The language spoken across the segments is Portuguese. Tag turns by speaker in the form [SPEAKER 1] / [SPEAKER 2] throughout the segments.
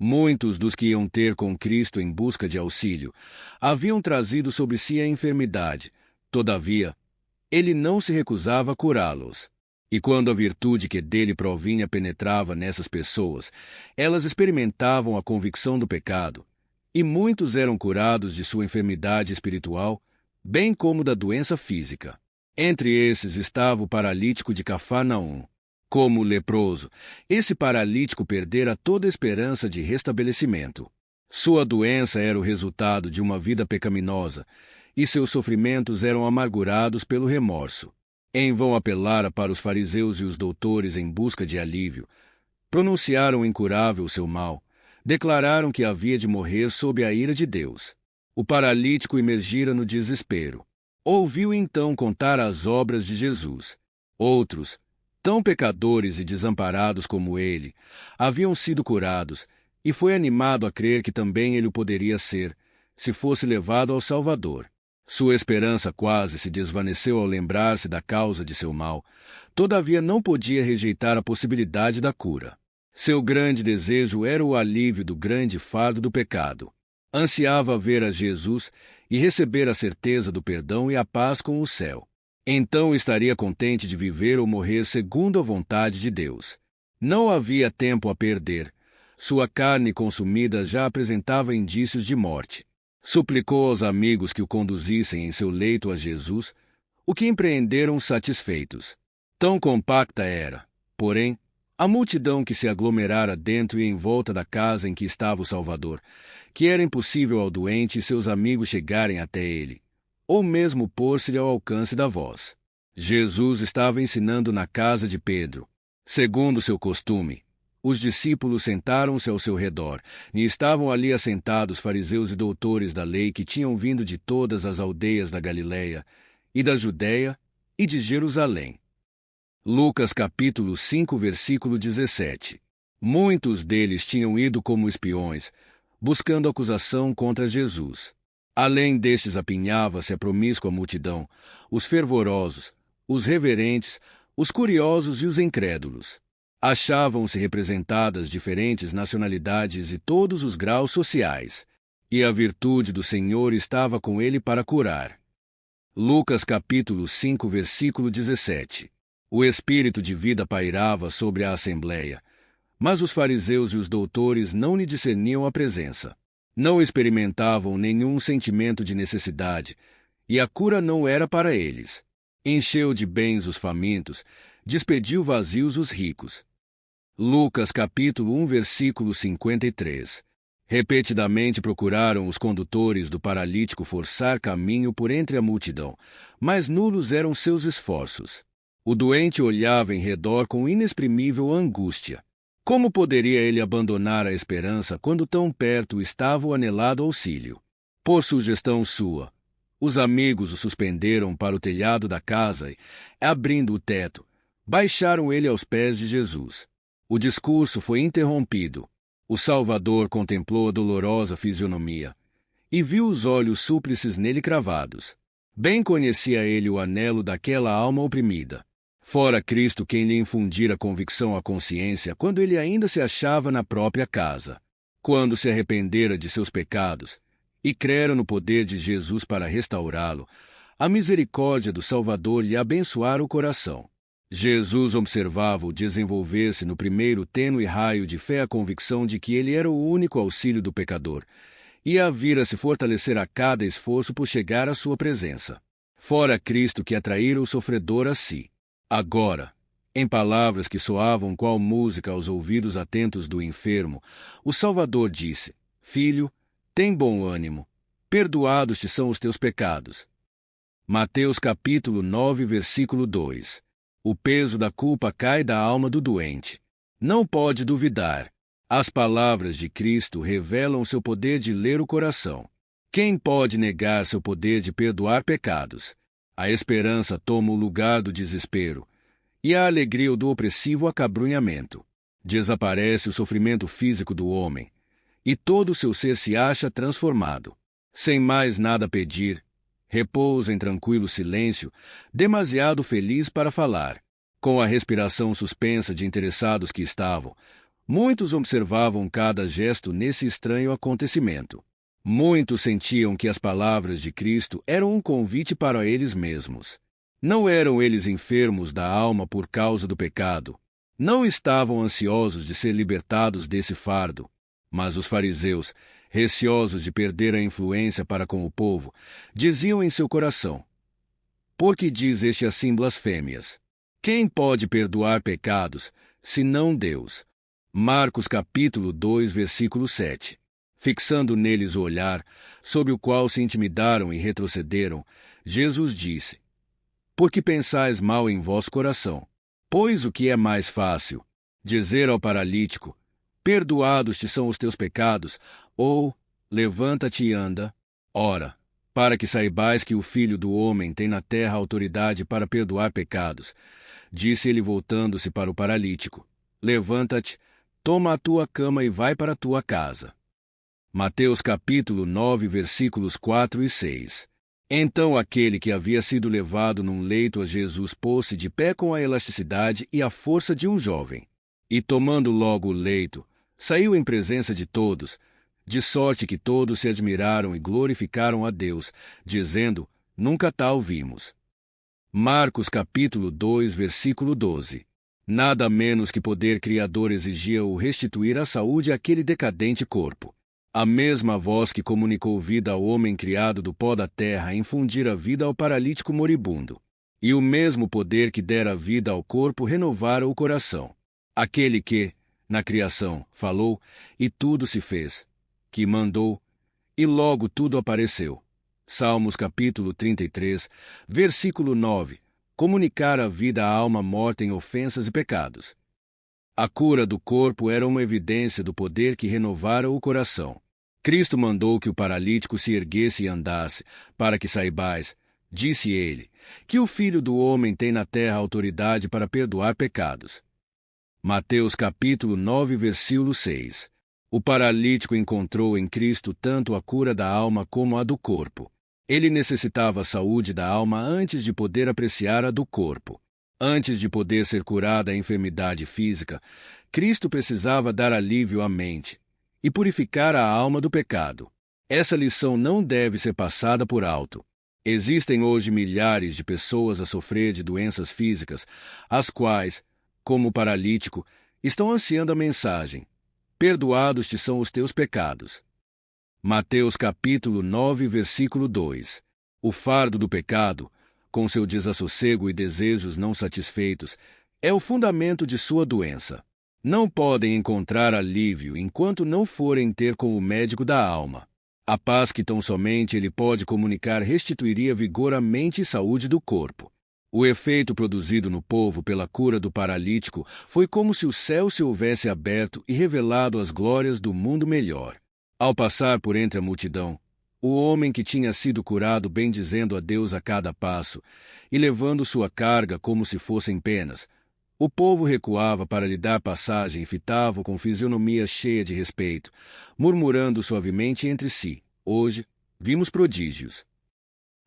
[SPEAKER 1] Muitos dos que iam ter com Cristo em busca de auxílio haviam trazido sobre si a enfermidade. Todavia, ele não se recusava a curá-los. E quando a virtude que dele provinha penetrava nessas pessoas, elas experimentavam a convicção do pecado, e muitos eram curados de sua enfermidade espiritual, bem como da doença física. Entre esses estava o paralítico de Cafarnaum. Como leproso, esse paralítico perdera toda esperança de restabelecimento. Sua doença era o resultado de uma vida pecaminosa, e seus sofrimentos eram amargurados pelo remorso. Em vão apelara para os fariseus e os doutores em busca de alívio. Pronunciaram incurável o seu mal. Declararam que havia de morrer sob a ira de Deus. O paralítico imergira no desespero. Ouviu então contar as obras de Jesus. Outros, tão pecadores e desamparados como ele, haviam sido curados, e foi animado a crer que também ele o poderia ser, se fosse levado ao Salvador. Sua esperança quase se desvaneceu ao lembrar-se da causa de seu mal. Todavia não podia rejeitar a possibilidade da cura. Seu grande desejo era o alívio do grande fardo do pecado. Ansiava ver a Jesus e receber a certeza do perdão e a paz com o céu. Então estaria contente de viver ou morrer segundo a vontade de Deus. Não havia tempo a perder. Sua carne consumida já apresentava indícios de morte. Suplicou aos amigos que o conduzissem em seu leito a Jesus, o que empreenderam satisfeitos. Tão compacta era, porém, a multidão que se aglomerara dentro e em volta da casa em que estava o Salvador, que era impossível ao doente e seus amigos chegarem até ele, ou mesmo pôr-se-lhe ao alcance da voz. Jesus estava ensinando na casa de Pedro. Segundo seu costume, os discípulos sentaram-se ao seu redor, e estavam ali assentados fariseus e doutores da lei que tinham vindo de todas as aldeias da Galileia, e da Judéia, e de Jerusalém. Lucas capítulo 5, versículo 17. Muitos deles tinham ido como espiões, buscando acusação contra Jesus. Além destes apinhava-se a promíscua multidão, os fervorosos, os reverentes, os curiosos e os incrédulos. Achavam-se representadas diferentes nacionalidades e todos os graus sociais, e a virtude do Senhor estava com ele para curar. Lucas capítulo 5, versículo 17. O espírito de vida pairava sobre a assembleia, mas os fariseus e os doutores não lhe discerniam a presença. Não experimentavam nenhum sentimento de necessidade, e a cura não era para eles. Encheu de bens os famintos, despediu vazios os ricos. Lucas capítulo 1, versículo 53. Repetidamente procuraram os condutores do paralítico forçar caminho por entre a multidão, mas nulos eram seus esforços. O doente olhava em redor com inexprimível angústia. Como poderia ele abandonar a esperança quando tão perto estava o anelado auxílio? Por sugestão sua, os amigos o suspenderam para o telhado da casa e, abrindo o teto, baixaram ele aos pés de Jesus. O discurso foi interrompido. O Salvador contemplou a dolorosa fisionomia e viu os olhos súplices nele cravados. Bem conhecia ele o anelo daquela alma oprimida. Fora Cristo quem lhe infundira convicção à consciência quando ele ainda se achava na própria casa. Quando se arrependera de seus pecados e crera no poder de Jesus para restaurá-lo, a misericórdia do Salvador lhe abençoara o coração. Jesus observava o desenvolver-se no primeiro tênue raio de fé a convicção de que ele era o único auxílio do pecador, e a vira se fortalecer a cada esforço por chegar à sua presença. Fora Cristo que atraíra o sofredor a si. Agora, em palavras que soavam qual música aos ouvidos atentos do enfermo, o Salvador disse: Filho, tem bom ânimo, perdoados te são os teus pecados. Mateus capítulo 9, versículo 2. O peso da culpa cai da alma do doente. Não pode duvidar. As palavras de Cristo revelam seu poder de ler o coração. Quem pode negar seu poder de perdoar pecados? A esperança toma o lugar do desespero, e a alegria do opressivo acabrunhamento. Desaparece o sofrimento físico do homem, e todo o seu ser se acha transformado. Sem mais nada pedir, repousa em tranquilo silêncio, demasiado feliz para falar. Com a respiração suspensa de interessados que estavam, Muitos observavam cada gesto nesse estranho acontecimento. Muitos sentiam que as palavras de Cristo eram um convite para eles mesmos. Não eram eles enfermos da alma por causa do pecado. Não estavam ansiosos de ser libertados desse fardo. Mas os fariseus, receosos de perder a influência para com o povo, diziam em seu coração: por que diz este assim blasfêmias? Quem pode perdoar pecados, senão Deus? Marcos capítulo 2, versículo 7. Fixando neles o olhar, sob o qual se intimidaram e retrocederam, Jesus disse: por que pensais mal em vosso coração? Pois o que é mais fácil? Dizer ao paralítico: perdoados te são os teus pecados, ou levanta-te e anda? Ora, para que saibais que o Filho do Homem tem na terra autoridade para perdoar pecados, disse ele voltando-se para o paralítico: levanta-te, toma a tua cama e vai para a tua casa. Mateus capítulo 9, versículos 4 e 6. Então aquele que havia sido levado num leito a Jesus pôs-se de pé com a elasticidade e a força de um jovem. E tomando logo o leito, saiu em presença de todos, de sorte que todos se admiraram e glorificaram a Deus, dizendo: nunca tal vimos. Marcos capítulo 2, versículo 12. Nada menos que poder criador exigia o restituir à saúde aquele decadente corpo. A mesma voz que comunicou vida ao homem criado do pó da terra infundira vida ao paralítico moribundo. E o mesmo poder que dera vida ao corpo renovara o coração. Aquele que, na criação, falou, e tudo se fez, que mandou, e logo tudo apareceu. Salmos capítulo 33, versículo 9. Comunicar a vida à alma morta em ofensas e pecados. A cura do corpo era uma evidência do poder que renovara o coração. Cristo mandou que o paralítico se erguesse e andasse, para que saibais, disse ele, que o Filho do Homem tem na terra autoridade para perdoar pecados. Mateus capítulo 9, versículo 6. O paralítico encontrou em Cristo tanto a cura da alma como a do corpo. Ele necessitava a saúde da alma antes de poder apreciar a do corpo. Antes de poder ser curada a enfermidade física, Cristo precisava dar alívio à mente e purificar a alma do pecado. Essa lição não deve ser passada por alto. Existem hoje milhares de pessoas a sofrer de doenças físicas, as quais, como o paralítico, estão ansiando a mensagem: perdoados te são os teus pecados. Mateus capítulo 9, versículo 2. O fardo do pecado, com seu desassossego e desejos não satisfeitos, é o fundamento de sua doença. Não podem encontrar alívio enquanto não forem ter com o médico da alma. A paz que tão somente ele pode comunicar restituiria vigor à mente e saúde do corpo. O efeito produzido no povo pela cura do paralítico foi como se o céu se houvesse aberto e revelado as glórias do mundo melhor. Ao passar por entre a multidão, o homem que tinha sido curado bendizendo a Deus a cada passo e levando sua carga como se fossem penas, o povo recuava para lhe dar passagem e fitava com fisionomia cheia de respeito, murmurando suavemente entre si: hoje vimos prodígios.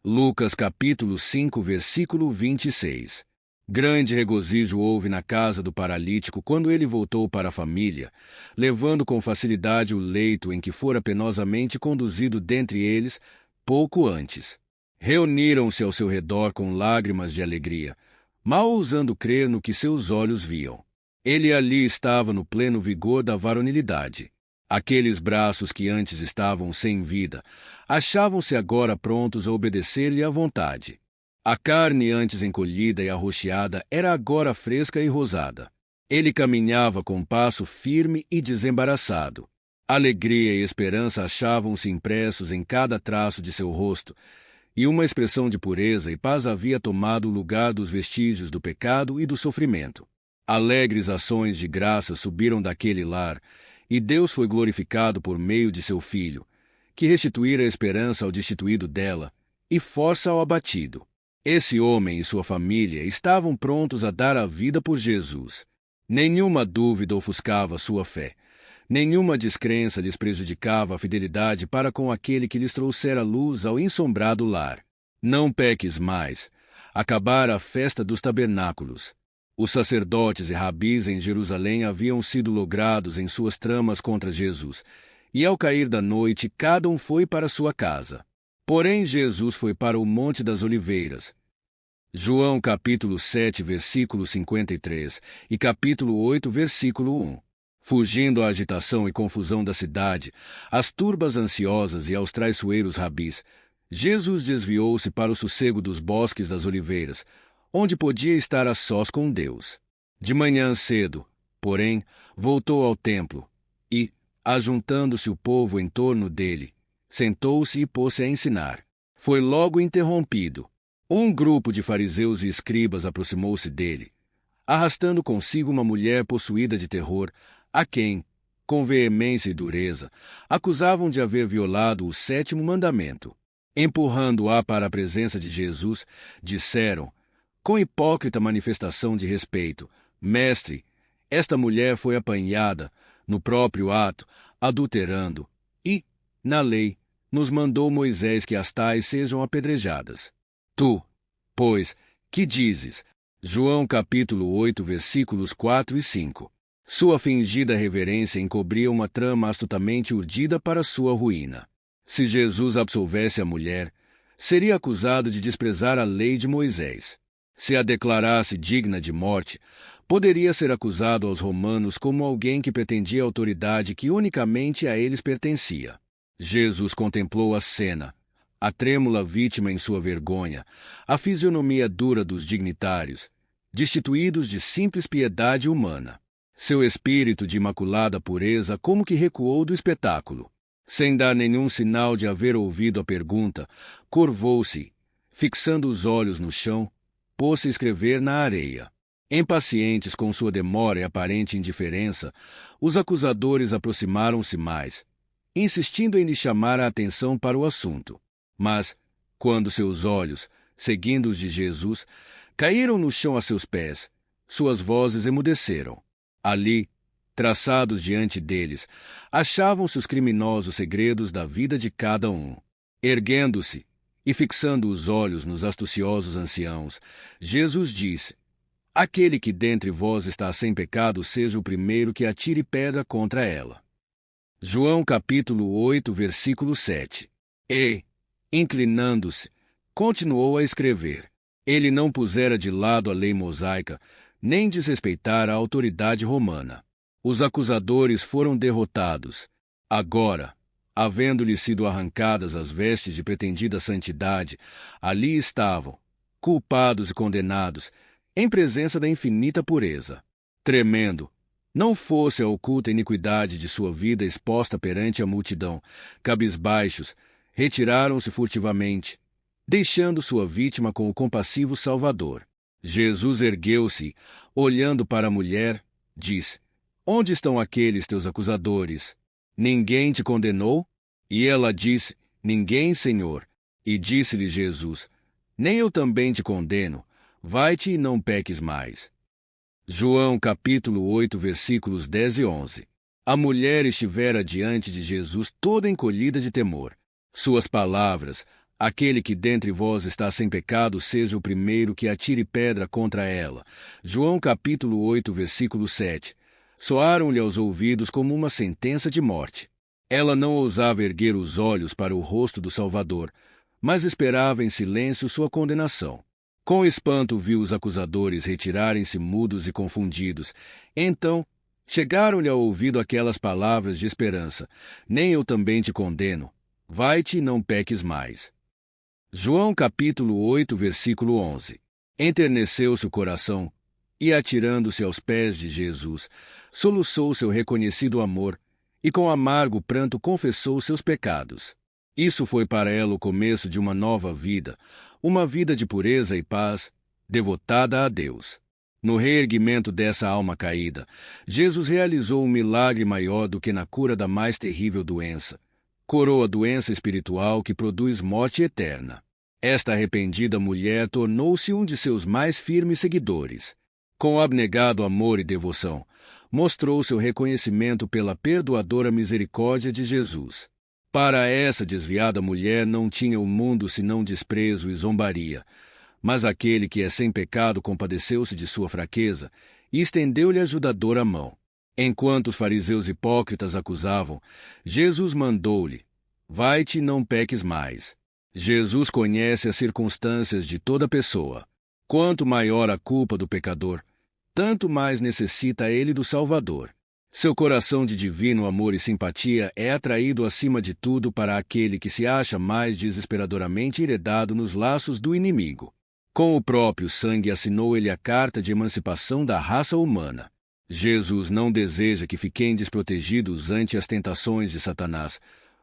[SPEAKER 1] Lucas capítulo 5, versículo 26. Grande regozijo houve na casa do paralítico quando ele voltou para a família, levando com facilidade o leito em que fora penosamente conduzido dentre eles pouco antes. Reuniram-se ao seu redor com lágrimas de alegria, mal ousando crer no que seus olhos viam. Ele ali estava no pleno vigor da varonilidade. Aqueles braços que antes estavam sem vida, achavam-se agora prontos a obedecer-lhe à vontade. A carne antes encolhida e arroxeada era agora fresca e rosada. Ele caminhava com passo firme e desembaraçado. Alegria e esperança achavam-se impressos em cada traço de seu rosto, e uma expressão de pureza e paz havia tomado o lugar dos vestígios do pecado e do sofrimento. Alegres ações de graça subiram daquele lar, e Deus foi glorificado por meio de seu Filho, que restituíra a esperança ao destituído dela e força ao abatido. Esse homem e sua família estavam prontos a dar a vida por Jesus. Nenhuma dúvida ofuscava sua fé. Nenhuma descrença lhes prejudicava a fidelidade para com aquele que lhes trouxera luz ao ensombrado lar. Não peques mais. Acabar a festa dos tabernáculos. Os sacerdotes e rabis em Jerusalém haviam sido logrados em suas tramas contra Jesus, e ao cair da noite cada um foi para sua casa. Porém Jesus foi para o Monte das Oliveiras. João capítulo 7, versículo 53 e capítulo 8, versículo 1. Fugindo à agitação e confusão da cidade, às turbas ansiosas e aos traiçoeiros rabis, Jesus desviou-se para o sossego dos bosques das oliveiras, onde podia estar a sós com Deus. De manhã cedo, porém, voltou ao templo e, ajuntando-se o povo em torno dele, sentou-se e pôs-se a ensinar. Foi logo interrompido. Um grupo de fariseus e escribas aproximou-se dele, arrastando consigo uma mulher possuída de terror, a quem, com veemência e dureza, acusavam de haver violado o 7º mandamento. Empurrando-a para a presença de Jesus, disseram, com hipócrita manifestação de respeito: Mestre, esta mulher foi apanhada, no próprio ato, adulterando, e, na lei, nos mandou Moisés que as tais sejam apedrejadas. Tu, pois, que dizes? João capítulo 8, versículos 4 e 5. Sua fingida reverência encobria uma trama astutamente urdida para sua ruína. Se Jesus absolvesse a mulher, seria acusado de desprezar a lei de Moisés. Se a declarasse digna de morte, poderia ser acusado aos romanos como alguém que pretendia autoridade que unicamente a eles pertencia. Jesus contemplou a cena, a trêmula vítima em sua vergonha, a fisionomia dura dos dignitários, destituídos de simples piedade humana. Seu espírito de imaculada pureza como que recuou do espetáculo. Sem dar nenhum sinal de haver ouvido a pergunta, curvou-se, fixando os olhos no chão, pôs-se a escrever na areia. Impacientes com sua demora e aparente indiferença, os acusadores aproximaram-se mais, insistindo em lhe chamar a atenção para o assunto. Mas, quando seus olhos, seguindo os de Jesus, caíram no chão a seus pés, suas vozes emudeceram. Ali, traçados diante deles, achavam-se os criminosos segredos da vida de cada um. Erguendo-se e fixando os olhos nos astuciosos anciãos, Jesus disse: Aquele que dentre vós está sem pecado seja o primeiro que atire pedra contra ela. João capítulo 8, versículo 7. E, inclinando-se, continuou a escrever. Ele não pusera de lado a lei mosaica, nem desrespeitara a autoridade romana. Os acusadores foram derrotados. Agora, havendo-lhes sido arrancadas as vestes de pretendida santidade, ali estavam, culpados e condenados, em presença da infinita pureza. Tremendo, não fosse a oculta iniquidade de sua vida exposta perante a multidão, cabisbaixos, retiraram-se furtivamente, deixando sua vítima com o compassivo Salvador. Jesus ergueu-se, olhando para a mulher, disse: Onde estão aqueles teus acusadores? Ninguém te condenou? E ela disse: Ninguém, Senhor. E disse-lhe Jesus: Nem eu também te condeno. Vai-te e não peques mais. João capítulo 8, versículos 10 e 11. A mulher estivera diante de Jesus toda encolhida de temor. Suas palavras: Aquele que dentre vós está sem pecado seja o primeiro que atire pedra contra ela. João capítulo 8, versículo 7. Soaram-lhe aos ouvidos como uma sentença de morte. Ela não ousava erguer os olhos para o rosto do Salvador, mas esperava em silêncio sua condenação. Com espanto viu os acusadores retirarem-se mudos e confundidos. Então, chegaram-lhe ao ouvido aquelas palavras de esperança: Nem eu também te condeno. Vai-te e não peques mais. João capítulo 8, versículo 11. Enterneceu-se o coração e, atirando-se aos pés de Jesus, soluçou seu reconhecido amor e com amargo pranto confessou seus pecados. Isso foi para ela o começo de uma nova vida, uma vida de pureza e paz, devotada a Deus. No reerguimento dessa alma caída, Jesus realizou um milagre maior do que na cura da mais terrível doença. Curou a doença espiritual que produz morte eterna. Esta arrependida mulher tornou-se um de seus mais firmes seguidores. Com abnegado amor e devoção, mostrou seu reconhecimento pela perdoadora misericórdia de Jesus. Para essa desviada mulher não tinha o mundo senão desprezo e zombaria, Mas aquele que é sem pecado compadeceu-se de sua fraqueza e estendeu-lhe ajudadora a mão. Enquanto os fariseus hipócritas acusavam, Jesus mandou-lhe: vai-te e não peques mais. Jesus conhece as circunstâncias de toda pessoa. Quanto maior a culpa do pecador, tanto mais necessita ele do Salvador. Seu coração de divino amor e simpatia é atraído acima de tudo para aquele que se acha mais desesperadoramente enredado nos laços do inimigo. Com o próprio sangue assinou ele a carta de emancipação da raça humana. Jesus não deseja que fiquem desprotegidos ante as tentações de Satanás,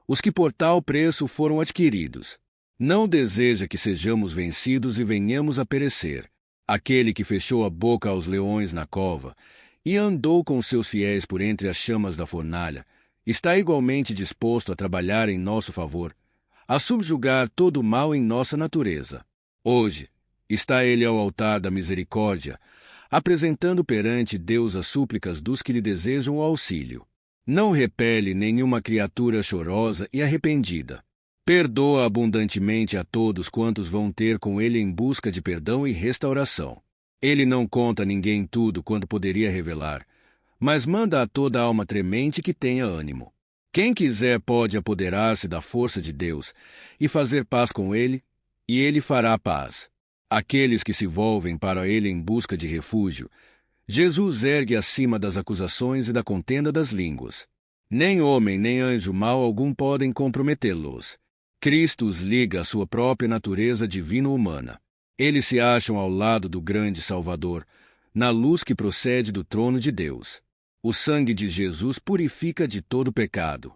[SPEAKER 1] os que por tal preço foram adquiridos. Não deseja que sejamos vencidos e venhamos a perecer. Aquele que fechou a boca aos leões na cova e andou com seus fiéis por entre as chamas da fornalha, está igualmente disposto a trabalhar em nosso favor, a subjugar todo o mal em nossa natureza. Hoje, está ele ao altar da misericórdia, apresentando perante Deus as súplicas dos que lhe desejam o auxílio. Não repele nenhuma criatura chorosa e arrependida. Perdoa abundantemente a todos quantos vão ter com ele em busca de perdão e restauração. Ele não conta a ninguém tudo quanto poderia revelar, mas manda a toda alma tremente que tenha ânimo. Quem quiser pode apoderar-se da força de Deus e fazer paz com ele, e ele fará paz. Aqueles que se volvem para ele em busca de refúgio, Jesus ergue acima das acusações e da contenda das línguas. Nem homem nem anjo mau algum podem comprometê-los. Cristo os liga à sua própria natureza divino-humana. Eles se acham ao lado do grande Salvador, na luz que procede do trono de Deus. O sangue de Jesus purifica de todo pecado.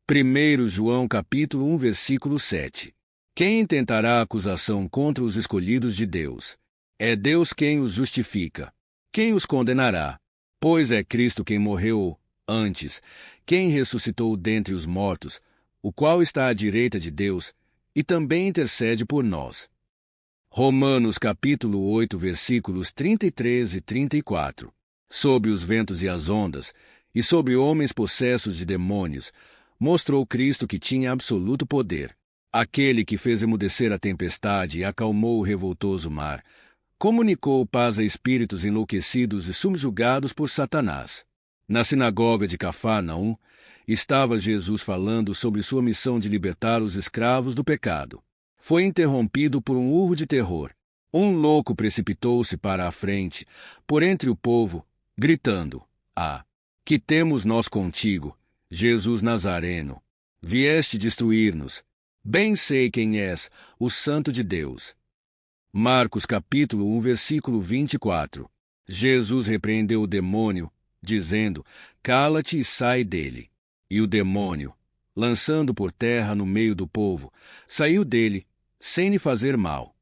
[SPEAKER 1] 1 João capítulo 1, versículo 7. Quem intentará acusação contra os escolhidos de Deus? É Deus quem os justifica. Quem os condenará? Pois é Cristo quem morreu antes, quem ressuscitou dentre os mortos, o qual está à direita de Deus, e também intercede por nós. Romanos capítulo 8, versículos 33 e 34. Sob os ventos e as ondas, e sobre homens possessos de demônios, mostrou Cristo que tinha absoluto poder. Aquele que fez emudecer a tempestade e acalmou o revoltoso mar, comunicou paz a espíritos enlouquecidos e subjugados por Satanás. Na sinagoga de Cafarnaum, estava Jesus falando sobre sua missão de libertar os escravos do pecado. Foi interrompido por um urro de terror. Um louco precipitou-se para a frente, por entre o povo, gritando: Ah, que temos nós contigo, Jesus Nazareno? Vieste destruir-nos. Bem sei quem és, o Santo de Deus. Marcos capítulo 1, versículo 24. Jesus repreendeu o demônio, dizendo: Cala-te e sai dele. E o demônio, lançando por terra no meio do povo, saiu dele, sem lhe fazer mal.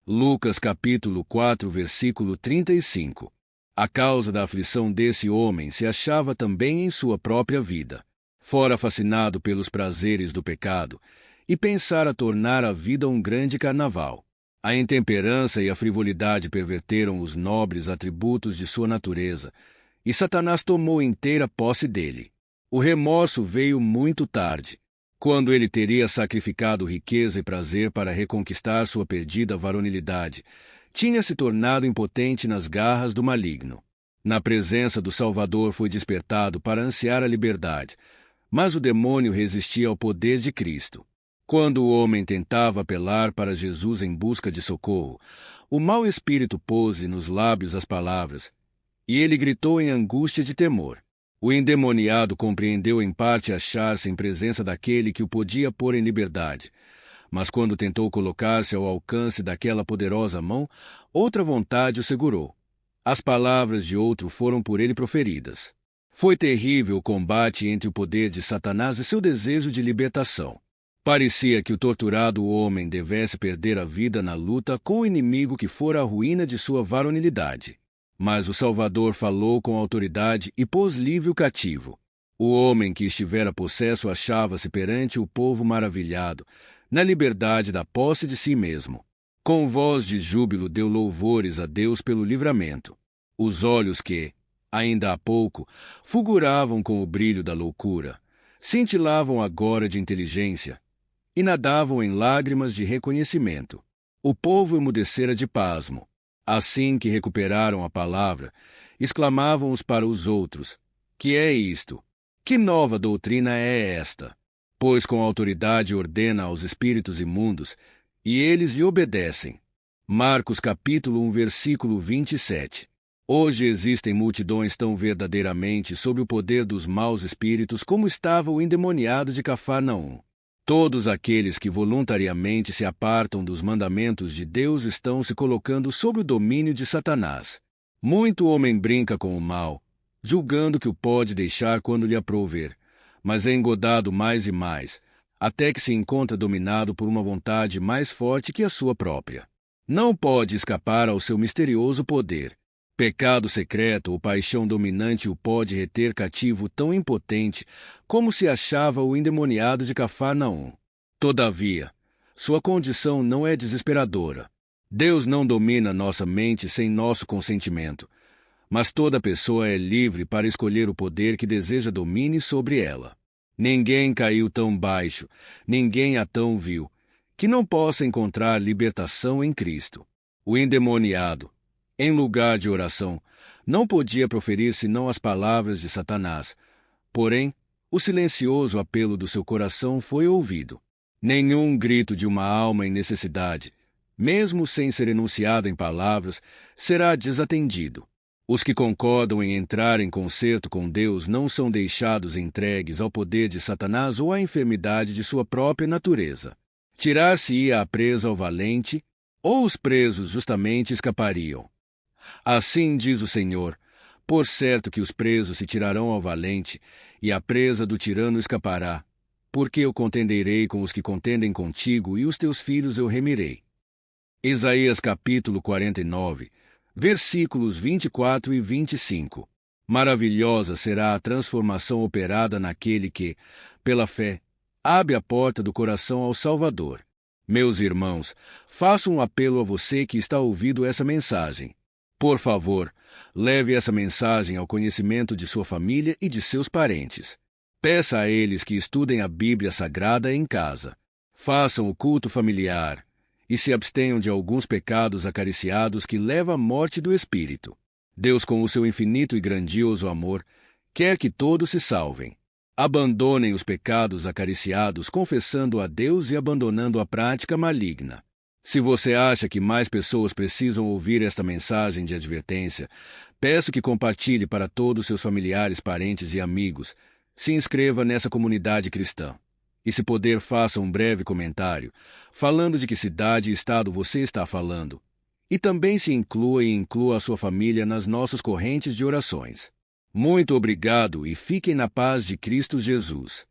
[SPEAKER 1] Lucas capítulo 4, versículo 35. A causa da aflição desse homem se achava também em sua própria vida. Fora fascinado pelos prazeres do pecado e pensara tornar a vida um grande carnaval. A intemperança e a frivolidade perverteram os nobres atributos de sua natureza, e Satanás tomou inteira posse dele. O remorso veio muito tarde, quando ele teria sacrificado riqueza e prazer para reconquistar sua perdida varonilidade. Tinha se tornado impotente nas garras do maligno. Na presença do Salvador foi despertado para ansiar a liberdade, mas o demônio resistia ao poder de Cristo. Quando o homem tentava apelar para Jesus em busca de socorro, o mau espírito pôs nos lábios as palavras, e ele gritou em angústia de temor. O endemoniado compreendeu em parte achar-se em presença daquele que o podia pôr em liberdade, mas quando tentou colocar-se ao alcance daquela poderosa mão, outra vontade o segurou. As palavras de outro foram por ele proferidas. Foi terrível o combate entre o poder de Satanás e seu desejo de libertação. Parecia que o torturado homem devesse perder a vida na luta com o inimigo que fora a ruína de sua varonilidade. Mas o Salvador falou com autoridade e pôs livre o cativo. O homem que estivera possesso achava-se perante o povo maravilhado, na liberdade da posse de si mesmo. Com voz de júbilo deu louvores a Deus pelo livramento. Os olhos que, ainda há pouco, fulguravam com o brilho da loucura, cintilavam agora de inteligência, e nadavam em lágrimas de reconhecimento. O povo emudecera de pasmo. Assim que recuperaram a palavra, exclamavam uns para os outros: Que é isto? Que nova doutrina é esta? Pois com autoridade ordena aos espíritos imundos, e eles lhe obedecem. Marcos capítulo 1, versículo 27. Hoje existem multidões tão verdadeiramente sob o poder dos maus espíritos como estava o endemoniado de Cafarnaum. Todos aqueles que voluntariamente se apartam dos mandamentos de Deus estão se colocando sob o domínio de Satanás. Muito homem brinca com o mal, julgando que o pode deixar quando lhe aprouver, mas é engodado mais e mais, até que se encontra dominado por uma vontade mais forte que a sua própria. Não pode escapar ao seu misterioso poder. Pecado secreto ou paixão dominante o pode reter cativo tão impotente como se achava o endemoniado de Cafarnaum. Todavia, sua condição não é desesperadora. Deus não domina nossa mente sem nosso consentimento, mas toda pessoa é livre para escolher o poder que deseja domine sobre ela. Ninguém caiu tão baixo, ninguém a tão vil, que não possa encontrar libertação em Cristo. O endemoniado, em lugar de oração, não podia proferir senão as palavras de Satanás. Porém, o silencioso apelo do seu coração foi ouvido. Nenhum grito de uma alma em necessidade, mesmo sem ser enunciado em palavras, será desatendido. Os que concordam em entrar em concerto com Deus não são deixados entregues ao poder de Satanás ou à enfermidade de sua própria natureza. Tirar-se-ia a presa ao valente, ou os presos justamente escapariam. Assim diz o Senhor: por certo que os presos se tirarão ao valente, e a presa do tirano escapará, porque eu contenderei com os que contendem contigo, e os teus filhos eu remirei. Isaías capítulo 49, versículos 24 e 25. Maravilhosa será a transformação operada naquele que, pela fé, abre a porta do coração ao Salvador. Meus irmãos, faço um apelo a você que está ouvindo essa mensagem. Por favor, leve essa mensagem ao conhecimento de sua família e de seus parentes. Peça a eles que estudem a Bíblia Sagrada em casa. Façam o culto familiar e se abstenham de alguns pecados acariciados que levam à morte do espírito. Deus, com o seu infinito e grandioso amor, quer que todos se salvem. Abandonem os pecados acariciados, confessando a Deus e abandonando a prática maligna. Se você acha que mais pessoas precisam ouvir esta mensagem de advertência, peço que compartilhe para todos seus familiares, parentes e amigos. Se inscreva nessa comunidade cristã. E se puder, faça um breve comentário, falando de que cidade e estado você está falando. E também se inclua a sua família nas nossas correntes de orações. Muito obrigado e fiquem na paz de Cristo Jesus.